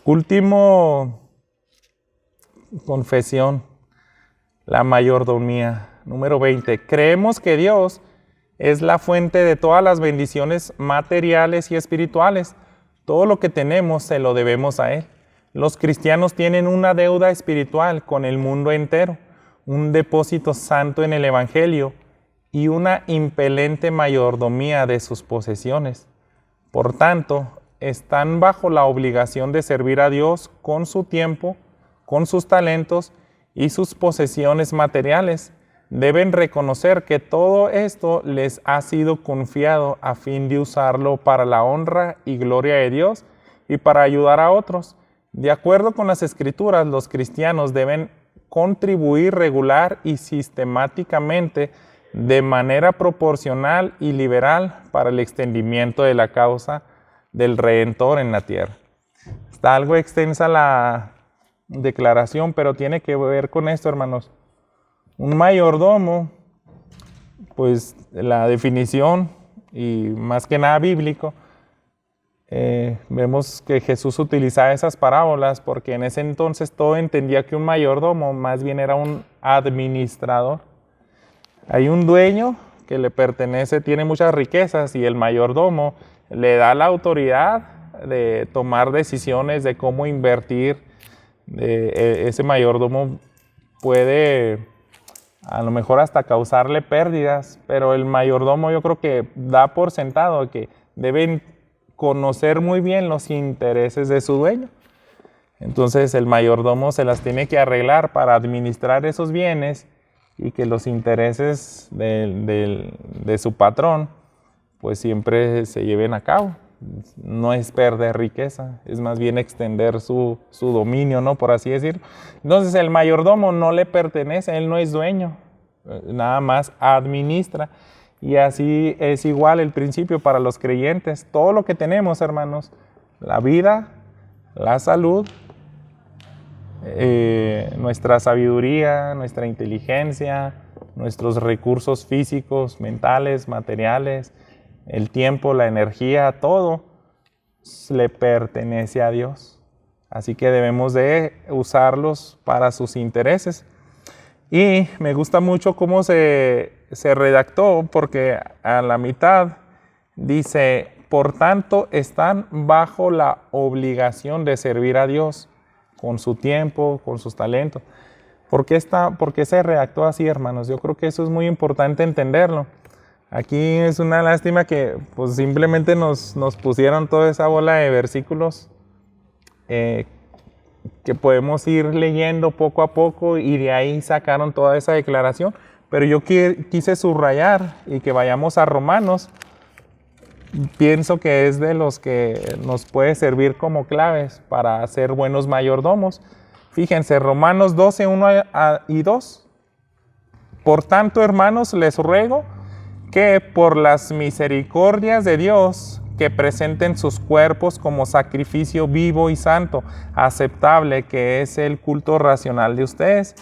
Último confesión, la mayordomía. Número 20. Creemos que Dios es la fuente de todas las bendiciones materiales y espirituales. Todo lo que tenemos se lo debemos a Él. Los cristianos tienen una deuda espiritual con el mundo entero, un depósito santo en el Evangelio y una impelente mayordomía de sus posesiones. Por tanto, están bajo la obligación de servir a Dios con su tiempo, con sus talentos y sus posesiones materiales. Deben reconocer que todo esto les ha sido confiado a fin de usarlo para la honra y gloria de Dios y para ayudar a otros. De acuerdo con las Escrituras, los cristianos deben contribuir regular y sistemáticamente de manera proporcional y liberal para el extendimiento de la causa del Redentor en la tierra. Está algo extensa la declaración, pero tiene que ver con esto, hermanos. Un mayordomo, pues la definición, y más que nada bíblico, vemos que Jesús utilizaba esas parábolas porque en ese entonces todo entendía que un mayordomo más bien era un administrador. Hay un dueño que le pertenece, tiene muchas riquezas y el mayordomo le da la autoridad de tomar decisiones de cómo invertir. Ese mayordomo puede a lo mejor hasta causarle pérdidas, pero el mayordomo yo creo que da por sentado que deben conocer muy bien los intereses de su dueño. Entonces el mayordomo se las tiene que arreglar para administrar esos bienes y que los intereses de su patrón pues siempre se lleven a cabo. No es perder riqueza, es más bien extender su dominio, ¿no? Por así decirlo. Entonces el mayordomo no le pertenece, él no es dueño, nada más administra. Y así es igual el principio para los creyentes. Todo lo que tenemos, hermanos, la vida, la salud, nuestra sabiduría, nuestra inteligencia, nuestros recursos físicos, mentales, materiales, el tiempo, la energía, todo le pertenece a Dios. Así que debemos de usarlos para sus intereses. Y me gusta mucho cómo se redactó, porque a la mitad dice, por tanto, están bajo la obligación de servir a Dios con su tiempo, con sus talentos. ¿Por qué se redactó así, hermanos? Yo creo que eso es muy importante entenderlo. Aquí es una lástima que pues, simplemente nos pusieron toda esa bola de versículos que podemos ir leyendo poco a poco y de ahí sacaron toda esa declaración. Pero yo quise subrayar y que vayamos a Romanos. Pienso que es de los que nos puede servir como claves para ser buenos mayordomos. Fíjense, Romanos 12, 1 y 2. Por tanto, hermanos, les ruego que por las misericordias de Dios, que presenten sus cuerpos como sacrificio vivo y santo, aceptable, que es el culto racional de ustedes,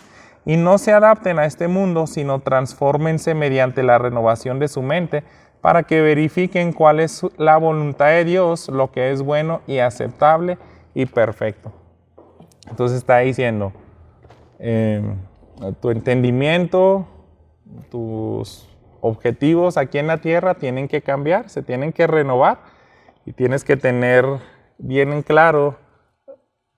y no se adapten a este mundo, sino transfórmense mediante la renovación de su mente, para que verifiquen cuál es la voluntad de Dios, lo que es bueno y aceptable y perfecto. Entonces está diciendo, tu entendimiento, tus objetivos aquí en la tierra tienen que cambiar, se tienen que renovar y tienes que tener bien en claro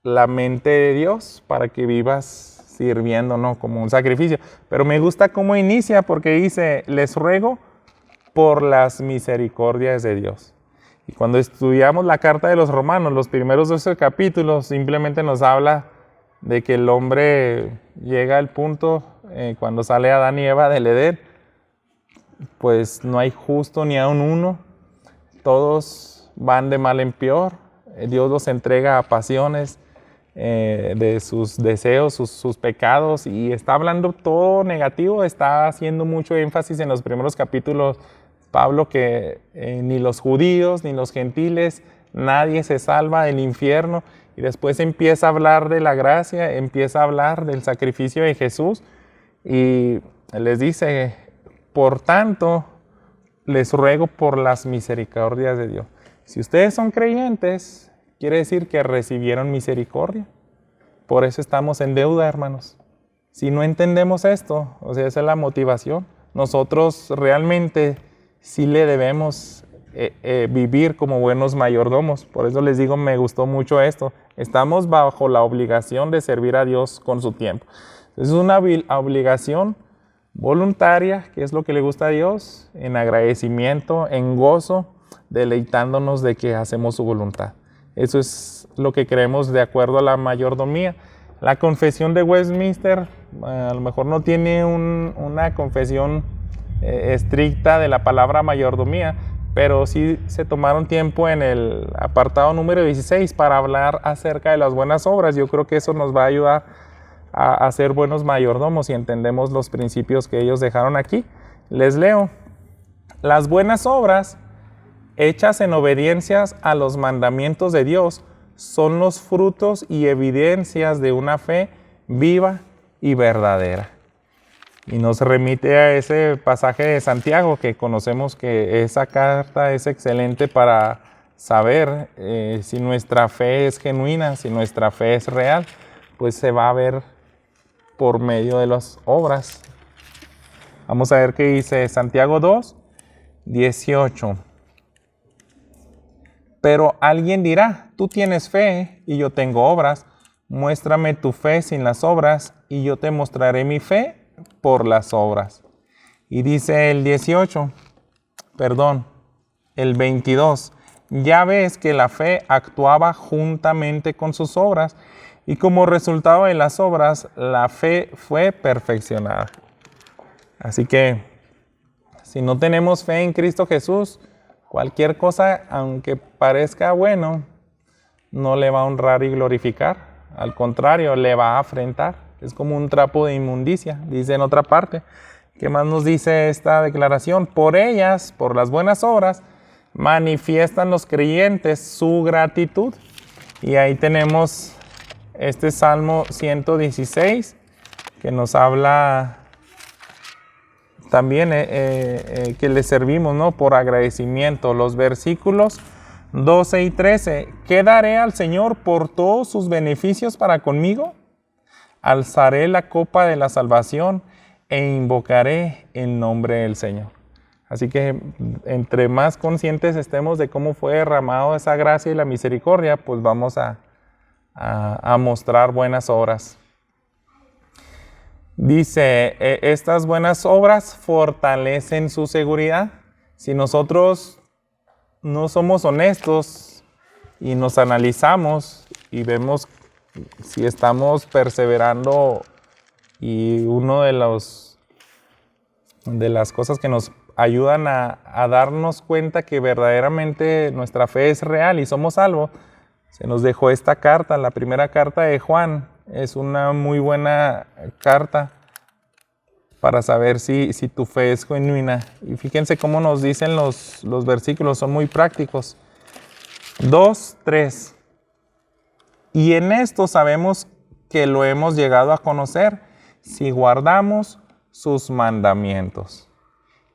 la mente de Dios para que vivas sirviendo, ¿no? Como un sacrificio. Pero me gusta cómo inicia porque dice, les ruego por las misericordias de Dios. Y cuando estudiamos la carta de los Romanos, los primeros 12 capítulos simplemente nos habla de que el hombre llega al punto, cuando sale Adán y Eva del Edén, pues no hay justo ni aun uno, todos van de mal en peor, Dios los entrega a pasiones de sus deseos, sus pecados, y está hablando todo negativo, está haciendo mucho énfasis en los primeros capítulos Pablo que ni los judíos ni los gentiles, nadie se salva del infierno, y después empieza a hablar de la gracia, empieza a hablar del sacrificio de Jesús, y les dice, por tanto, les ruego por las misericordias de Dios. Si ustedes son creyentes, quiere decir que recibieron misericordia. Por eso estamos en deuda, hermanos. Si no entendemos esto, o sea, esa es la motivación. Nosotros realmente sí le debemos vivir como buenos mayordomos. Por eso les digo, me gustó mucho esto. Estamos bajo la obligación de servir a Dios con su tiempo. Es una obligación voluntaria, que es lo que le gusta a Dios, en agradecimiento, en gozo, deleitándonos de que hacemos su voluntad. Eso es lo que creemos de acuerdo a la mayordomía. La confesión de Westminster a lo mejor no tiene una confesión estricta de la palabra mayordomía, pero sí se tomaron tiempo en el apartado número 16 para hablar acerca de las buenas obras. Yo creo que eso nos va a ayudar a ser buenos mayordomos si entendemos los principios que ellos dejaron aquí. Les leo. Las buenas obras hechas en obediencias a los mandamientos de Dios son los frutos y evidencias de una fe viva y verdadera. Y nos remite a ese pasaje de Santiago, que conocemos que esa carta es excelente para saber si nuestra fe es genuina, si nuestra fe es real, pues se va a ver por medio de las obras. Vamos a ver qué dice Santiago 2, 18. Pero alguien dirá, tú tienes fe y yo tengo obras. Muéstrame tu fe sin las obras y yo te mostraré mi fe por las obras. Y dice el 22. Ya ves que la fe actuaba juntamente con sus obras y como resultado de las obras, la fe fue perfeccionada. Así que, si no tenemos fe en Cristo Jesús, cualquier cosa, aunque parezca bueno, no le va a honrar y glorificar. Al contrario, le va a afrentar. Es como un trapo de inmundicia, dice en otra parte. ¿Qué más nos dice esta declaración? Por ellas, por las buenas obras, manifiestan los creyentes su gratitud. Y ahí tenemos este Salmo 116, que nos habla también que le servimos, ¿no?, por agradecimiento. Los versículos 12 y 13. ¿Qué daré al Señor por todos sus beneficios para conmigo? Alzaré la copa de la salvación e invocaré el nombre del Señor. Así que entre más conscientes estemos de cómo fue derramado esa gracia y la misericordia, pues vamos a mostrar buenas obras. Dice, estas buenas obras fortalecen su seguridad. Si nosotros no somos honestos y nos analizamos y vemos si estamos perseverando, y uno de las cosas que nos ayudan a darnos cuenta que verdaderamente nuestra fe es real y somos salvos, se nos dejó esta carta, la primera carta de Juan. Es una muy buena carta para saber si tu fe es genuina. Y fíjense cómo nos dicen los versículos, son muy prácticos. 2, 3. Y en esto sabemos que lo hemos llegado a conocer si guardamos sus mandamientos.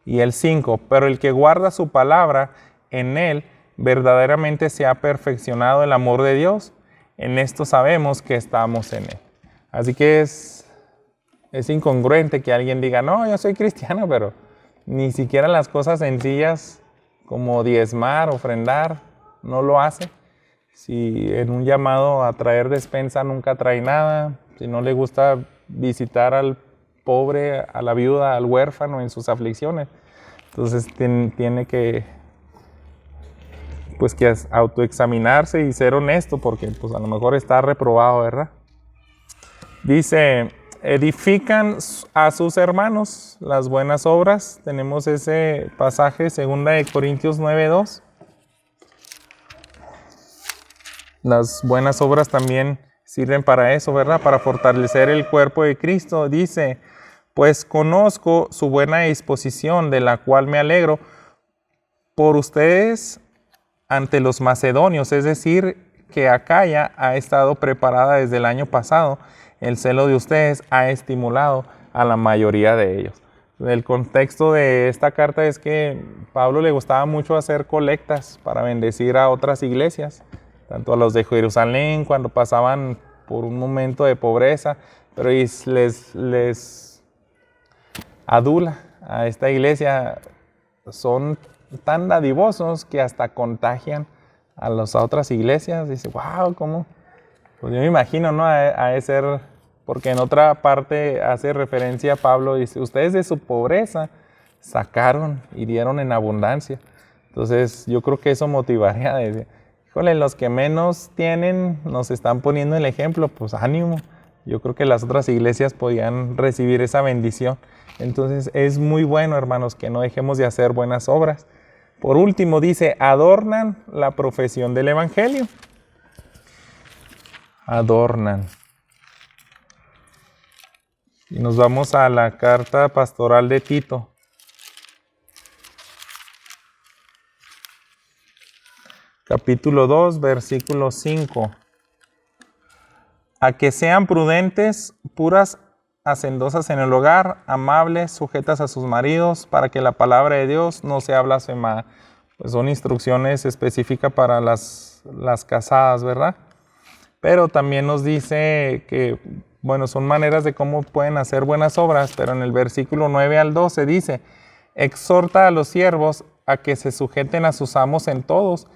Y el 5. Pero el que guarda su palabra, en él verdaderamente se ha perfeccionado el amor de Dios. En esto sabemos que estamos en él. Así que es incongruente que alguien diga, no, yo soy cristiano, pero ni siquiera las cosas sencillas como diezmar, ofrendar, no lo hace. Si en un llamado a traer despensa nunca trae nada, si no le gusta visitar al pobre, a la viuda, al huérfano en sus aflicciones, entonces tiene que autoexaminarse y ser honesto, porque pues a lo mejor está reprobado, ¿verdad? Dice, edifican a sus hermanos las buenas obras. Tenemos ese pasaje, 2 Corintios 9:2. Las buenas obras también sirven para eso, ¿verdad? Para fortalecer el cuerpo de Cristo. Dice, pues conozco su buena disposición, de la cual me alegro por ustedes ante los macedonios, es decir, que Acaya ha estado preparada desde el año pasado. El celo de ustedes ha estimulado a la mayoría de ellos. El contexto de esta carta es que Pablo le gustaba mucho hacer colectas para bendecir a otras iglesias. tanto a los de Jerusalén cuando pasaban por un momento de pobreza, pero les adula a esta iglesia. Son tan dadivosos que hasta contagian a las otras iglesias. Dice, wow, ¿cómo? Pues yo me imagino, ¿no? A de ser, porque en otra parte hace referencia a Pablo, dice, ustedes de su pobreza sacaron y dieron en abundancia. Entonces yo creo que eso motivaría a decir, híjole, los que menos tienen nos están poniendo el ejemplo, pues ánimo. Yo creo que las otras iglesias podían recibir esa bendición. Entonces es muy bueno, hermanos, que no dejemos de hacer buenas obras. Por último, dice, adornan la profesión del evangelio. Adornan. Y nos vamos a la carta pastoral de Tito. Capítulo 2, versículo 5. A que sean prudentes, puras, hacendosas en el hogar, amables, sujetas a sus maridos, para que la palabra de Dios no sea blasfemada. Pues son instrucciones específicas para las casadas, ¿verdad? Pero también nos dice que, bueno, son maneras de cómo pueden hacer buenas obras, pero en el versículo 9 al 12 dice, exhorta a los siervos a que se sujeten a sus amos en todos,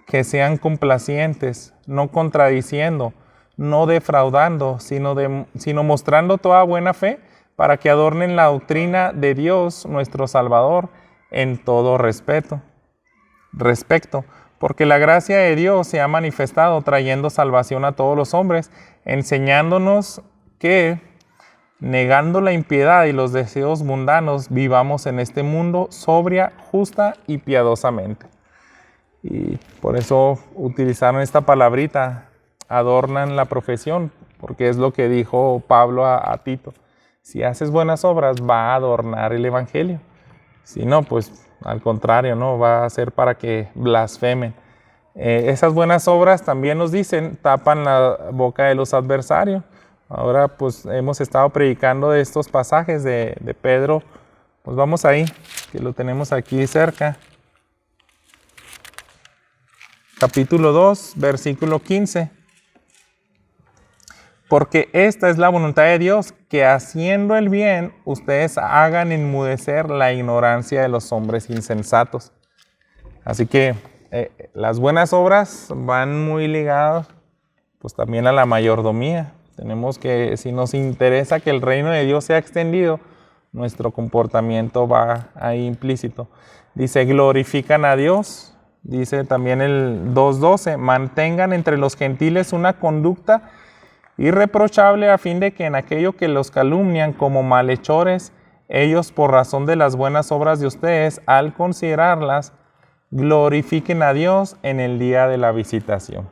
que sean complacientes, no contradiciendo, no defraudando, sino mostrando toda buena fe, para que adornen la doctrina de Dios, nuestro Salvador, en todo respecto. Porque la gracia de Dios se ha manifestado trayendo salvación a todos los hombres, enseñándonos que, negando la impiedad y los deseos mundanos, vivamos en este mundo sobria, justa y piadosamente. Y por eso utilizaron esta palabrita, adornan la profesión, porque es lo que dijo Pablo a Tito. Si haces buenas obras, va a adornar el evangelio. Si no, pues al contrario, ¿no? Va a ser para que blasfemen. Esas buenas obras también nos dicen, tapan la boca de los adversarios. Ahora pues hemos estado predicando de estos pasajes de Pedro. Pues vamos ahí, que lo tenemos aquí cerca. Capítulo 2, versículo 15. Porque esta es la voluntad de Dios, que haciendo el bien, ustedes hagan enmudecer la ignorancia de los hombres insensatos. Así que las buenas obras van muy ligadas pues también a la mayordomía. Tenemos que, si nos interesa que el reino de Dios sea extendido, nuestro comportamiento va ahí implícito. Dice, glorifican a Dios. Dice también el 2.12, mantengan entre los gentiles una conducta irreprochable a fin de que en aquello que los calumnian como malhechores, ellos por razón de las buenas obras de ustedes, al considerarlas, glorifiquen a Dios en el día de la visitación.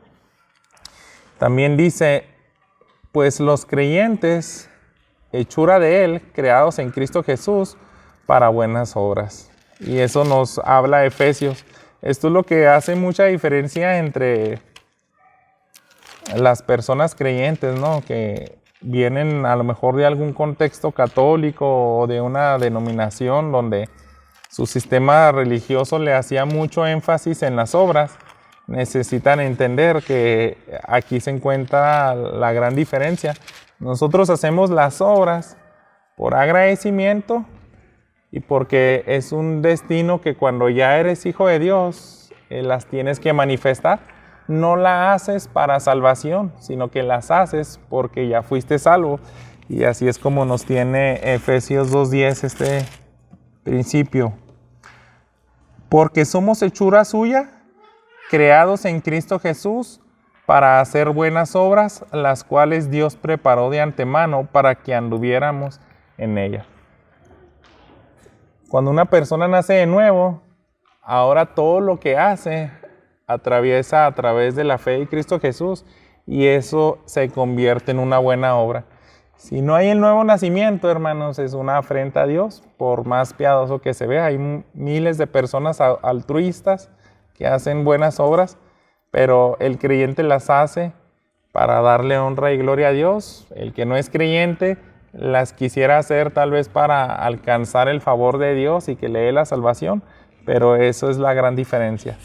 También dice, pues los creyentes, hechura de Él, creados en Cristo Jesús, para buenas obras. Y eso nos habla Efesios. Esto es lo que hace mucha diferencia entre las personas creyentes, ¿no? Que vienen a lo mejor de algún contexto católico o de una denominación donde su sistema religioso le hacía mucho énfasis en las obras. Necesitan entender que aquí se encuentra la gran diferencia. Nosotros hacemos las obras por agradecimiento y porque es un destino que cuando ya eres hijo de Dios, las tienes que manifestar. No la haces para salvación, sino que las haces porque ya fuiste salvo. Y así es como nos tiene Efesios 2.10 este principio. Porque somos hechura suya, creados en Cristo Jesús, para hacer buenas obras, las cuales Dios preparó de antemano para que anduviéramos en ellas. Cuando una persona nace de nuevo, ahora todo lo que hace atraviesa a través de la fe de Cristo Jesús y eso se convierte en una buena obra. Si no hay el nuevo nacimiento, hermanos, es una afrenta a Dios, por más piadoso que se vea. Hay miles de personas altruistas que hacen buenas obras, pero el creyente las hace para darle honra y gloria a Dios. El que no es creyente las quisiera hacer tal vez para alcanzar el favor de Dios y que le dé la salvación, pero eso es la gran diferencia.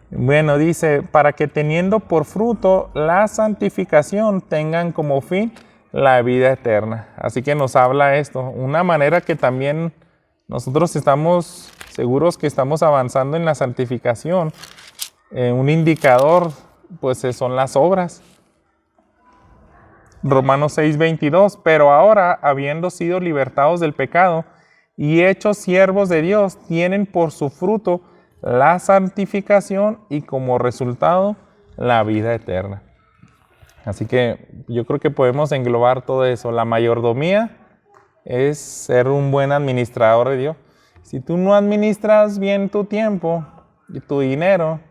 Bueno, dice, para que teniendo por fruto la santificación tengan como fin la vida eterna. Así que nos habla esto, una manera que también nosotros estamos seguros que estamos avanzando en la santificación. Un indicador, pues son las obras. Romanos 6:22, pero ahora, habiendo sido libertados del pecado y hechos siervos de Dios, tienen por su fruto la santificación y como resultado la vida eterna. Así que yo creo que podemos englobar todo eso. La mayordomía es ser un buen administrador de Dios. Si tú no administras bien tu tiempo y tu dinero,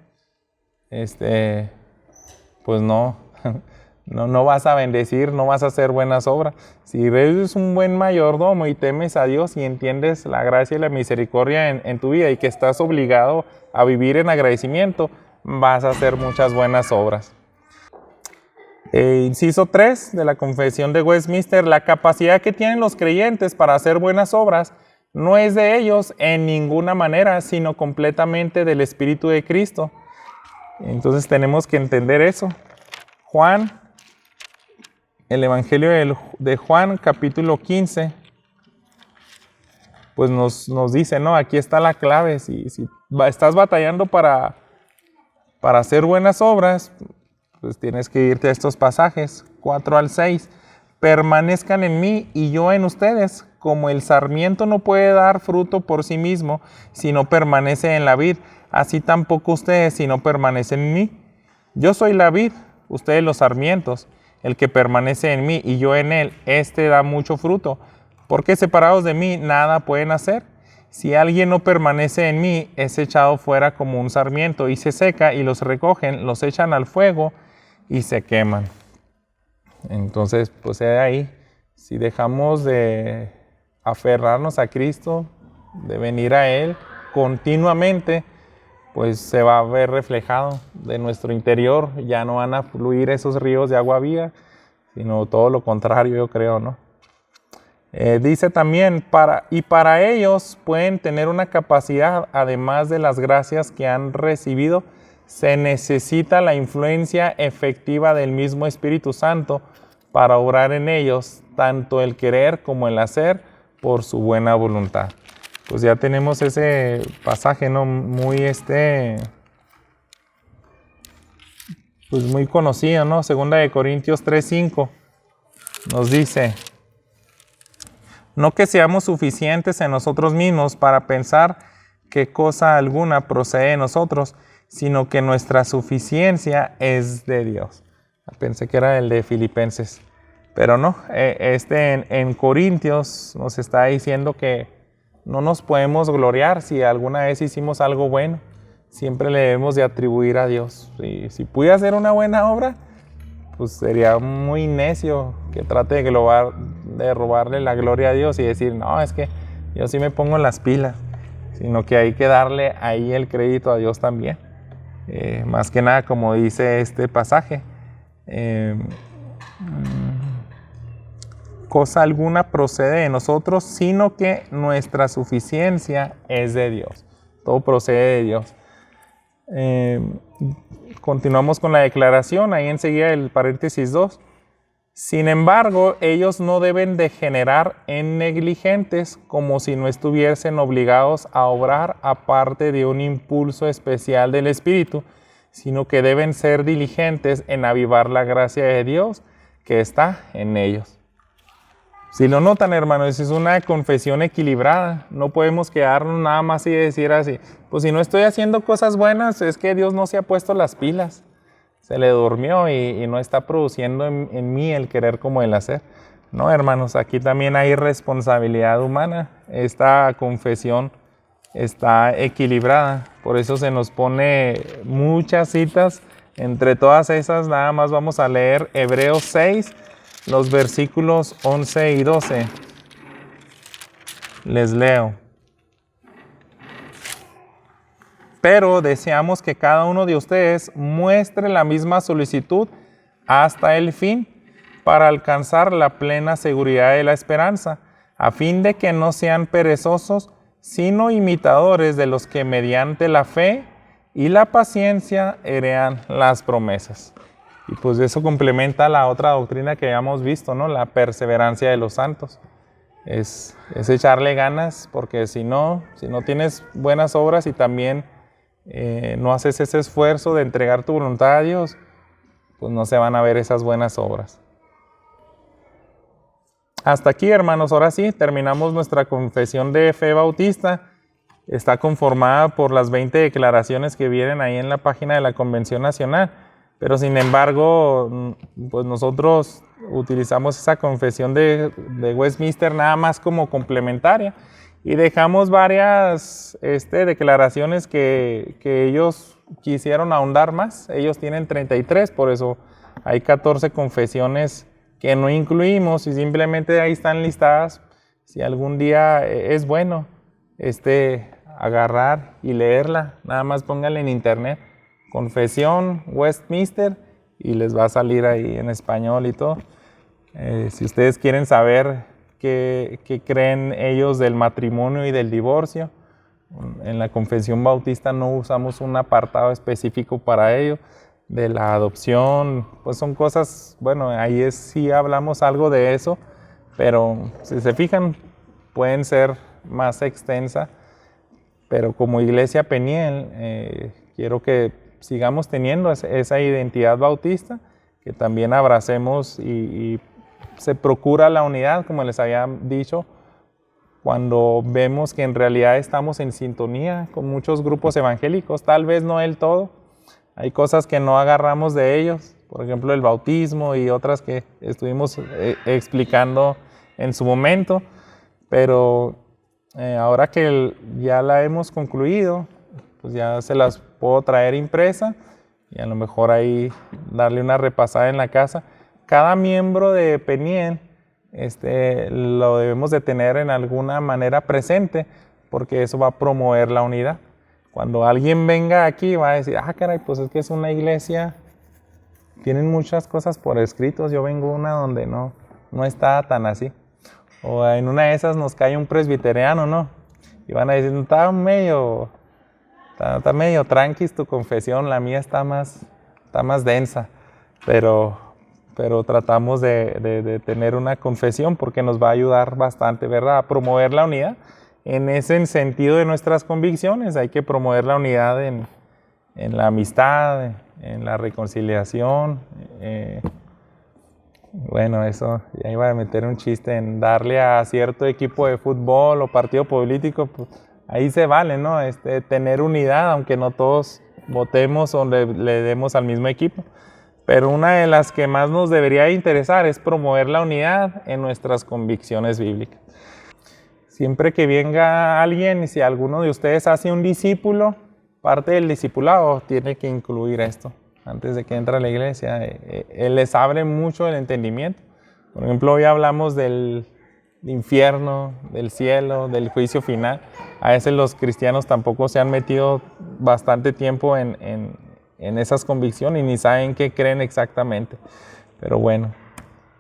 pues no vas a bendecir, no vas a hacer buenas obras. Si eres un buen mayordomo y temes a Dios y entiendes la gracia y la misericordia en tu vida y que estás obligado a vivir en agradecimiento, vas a hacer muchas buenas obras. Inciso 3 de la Confesión de Westminster, la capacidad que tienen los creyentes para hacer buenas obras no es de ellos en ninguna manera, sino completamente del Espíritu de Cristo. Entonces tenemos que entender eso. Juan, el Evangelio de Juan, capítulo 15, pues nos dice, ¿no? Aquí está la clave. Si estás batallando para hacer buenas obras, pues tienes que irte a estos pasajes, 4 al 6. Permanezcan en mí y yo en ustedes, como el sarmiento no puede dar fruto por sí mismo si no permanece en la vid, así tampoco ustedes si no permanecen en mí. Yo soy la vid, ustedes los sarmientos. El que permanece en mí y yo en él, éste da mucho fruto, porque separados de mí nada pueden hacer. Si alguien no permanece en mí, es echado fuera como un sarmiento y se seca, y los recogen, los echan al fuego y se queman. Entonces, pues ahí, si dejamos de aferrarnos a Cristo, de venir a Él continuamente, pues se va a ver reflejado de nuestro interior. Ya no van a fluir esos ríos de agua viva, sino todo lo contrario, yo creo, ¿no? Dice también, para ellos pueden tener una capacidad, además de las gracias que han recibido, se necesita la influencia efectiva del mismo Espíritu Santo para obrar en ellos, tanto el querer como el hacer, por su buena voluntad. Pues ya tenemos ese pasaje, ¿no? Pues muy conocido, ¿no? 2 Corintios 3:5 nos dice, no que seamos suficientes en nosotros mismos para pensar que cosa alguna procede de nosotros, sino que nuestra suficiencia es de Dios. Pensé que era el de Filipenses, pero no, en Corintios nos está diciendo que no nos podemos gloriar si alguna vez hicimos algo bueno. Siempre le debemos de atribuir a Dios. Si pude hacer una buena obra, pues sería muy necio que trate de robarle la gloria a Dios y decir, no, es que yo sí me pongo las pilas, sino que hay que darle ahí el crédito a Dios también. Más que nada, como dice este pasaje, cosa alguna procede de nosotros, sino que nuestra suficiencia es de Dios. Todo procede de Dios. Continuamos con la declaración, ahí enseguida el paréntesis 2. Sin embargo, ellos no deben degenerar en negligentes, como si no estuviesen obligados a obrar aparte de un impulso especial del Espíritu, sino que deben ser diligentes en avivar la gracia de Dios que está en ellos. Si lo notan, hermanos, es una confesión equilibrada. No podemos quedarnos nada más y decir así, pues si no estoy haciendo cosas buenas, es que Dios no se ha puesto las pilas. Se le durmió y no está produciendo en mí el querer como el hacer. No, hermanos, aquí también hay responsabilidad humana. Esta confesión está equilibrada. Por eso se nos pone muchas citas. Entre todas esas, nada más vamos a leer Hebreos 6, los versículos 11 y 12. Les leo. Pero deseamos que cada uno de ustedes muestre la misma solicitud hasta el fin para alcanzar la plena seguridad de la esperanza, a fin de que no sean perezosos, sino imitadores de los que mediante la fe y la paciencia heredan las promesas. Y pues eso complementa la otra doctrina que habíamos visto, ¿no? La perseverancia de los santos. Es echarle ganas, porque si no tienes buenas obras y también no haces ese esfuerzo de entregar tu voluntad a Dios, pues no se van a ver esas buenas obras. Hasta aquí, hermanos, ahora sí, terminamos nuestra confesión de fe bautista. Está conformada por las 20 declaraciones que vienen ahí en la página de la Convención Nacional, pero sin embargo, pues nosotros utilizamos esa confesión de Westminster nada más como complementaria y dejamos varias declaraciones que ellos quisieron ahondar más. Ellos tienen 33, por eso hay 14 confesiones que no incluimos y simplemente ahí están listadas. Si algún día es bueno agarrar y leerla, nada más pónganle en internet Confesión Westminster y les va a salir ahí en español y todo. Si ustedes quieren saber qué creen ellos del matrimonio y del divorcio, en la Confesión Bautista no usamos un apartado específico para ello. De la adopción, pues son cosas, bueno, ahí sí hablamos algo de eso, pero si se fijan, pueden ser más extensa. Pero como Iglesia Peniel, quiero que sigamos teniendo esa identidad bautista, que también abracemos y se procura la unidad, como les había dicho, cuando vemos que en realidad estamos en sintonía con muchos grupos evangélicos, tal vez no del todo. Hay cosas que no agarramos de ellos, por ejemplo el bautismo y otras que estuvimos explicando en su momento, pero ahora que ya la hemos concluido, pues ya se las puedo traer impresa y a lo mejor ahí darle una repasada en la casa. Cada miembro de Peniel lo debemos de tener en alguna manera presente, porque eso va a promover la unidad. Cuando alguien venga aquí va a decir, caray, pues es que es una iglesia, tienen muchas cosas por escritos, yo vengo a una donde no está tan así. O en una de esas nos cae un presbiteriano, ¿no? Y van a decir, está medio tranquis tu confesión, la mía está más densa. Pero tratamos de tener una confesión porque nos va a ayudar bastante, ¿verdad? A promover la unidad. En ese sentido de nuestras convicciones, hay que promover la unidad en la amistad, en la reconciliación. Bueno, eso, ya iba a meter un chiste en darle a cierto equipo de fútbol o partido político, pues ahí se vale, ¿no? Tener unidad, aunque no todos votemos o le demos al mismo equipo. Pero una de las que más nos debería interesar es promover la unidad en nuestras convicciones bíblicas. Siempre que venga alguien, y si alguno de ustedes hace un discípulo, parte del discipulado tiene que incluir esto antes de que entre a la iglesia. Él les abre mucho el entendimiento. Por ejemplo, hoy hablamos del infierno, del cielo, del juicio final. A veces los cristianos tampoco se han metido bastante tiempo en esas convicciones y ni saben qué creen exactamente. Pero bueno,